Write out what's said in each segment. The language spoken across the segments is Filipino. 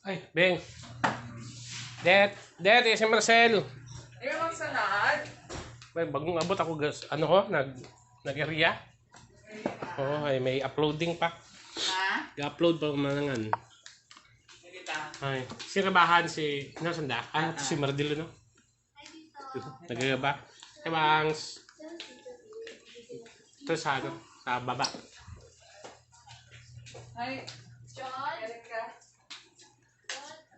Ay, Beng. Dad, si Marcel. Ayaw mang sanad. May bagong abot ako gas. Ano ho? Nag-area? Oo, ay may uploading pa. Ha? Ga-upload pa manangan. Nakita. Ay, si Rabahan si Sanda. Ah, si Mardilo no. Nagagaba. Kabangs. Ito sa ano, sa baba. Ay, John. Galing ka.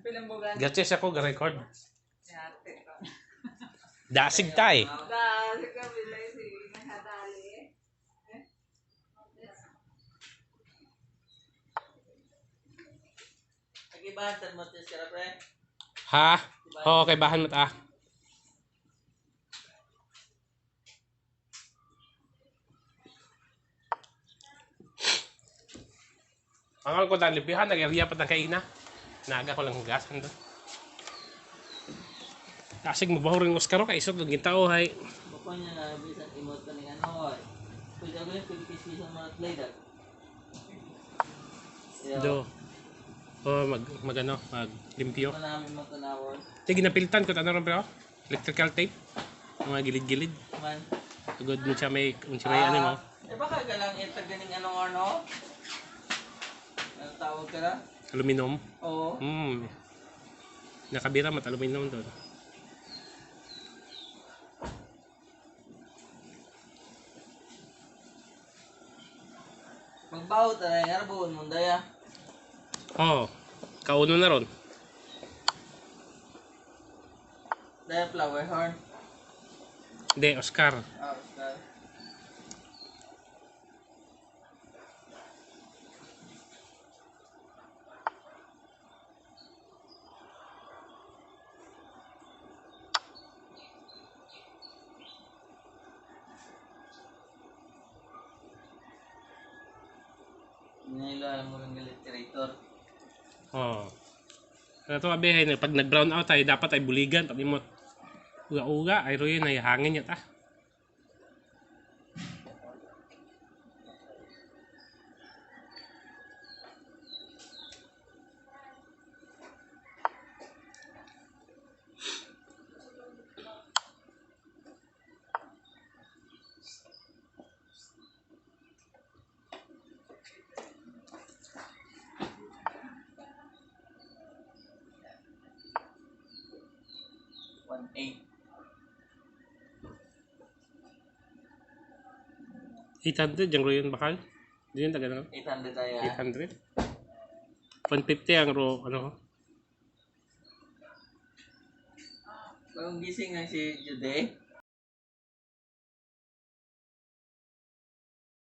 Pilang bugan. Gaches ako ga-record. Yate ko. Dasig tay. Dali ka bilay si nakadali. Nagibahan mo tis ka pre. Ha? Oo, kay bahan mo ta. Ang ko dali lipihan, nag-area pa ng kaina. Naga ko lang hugasan doon. Kasig mo bahor yung Oscar kay isog ng tao hay. Bako niya na bisan imot ka ng ano ay. Pwede ako yung pagkikisbisan mga play that. Do. Magano, maglimpyo. Ito namin matanawon. Sige, napilitan ko ano ron pero electrical tape. Mga gilid-gilid. Man. Tugod mo siya may ano mo. Eh baka ka lang itag ganing anong ano? Ang tawag ka na? Aluminum. Oo. Nakabira mat aluminum doon. Magbaho ta na nga buon mo daya. Oh, kauno na ron. Daya flower horn. Hindi, Oscar. Ah, Oscar. Alam mo ng literator. Oh. Kaya ito abihay, pag nag-brown out tayo, dapat ay buligan. Pag imot uga-uga, ay royin ay hangin yata. Eight. 800 yung royal bakal. Hindi yun taga 800 tayo. 800. 150 ang ano. Kung gising na si Jude,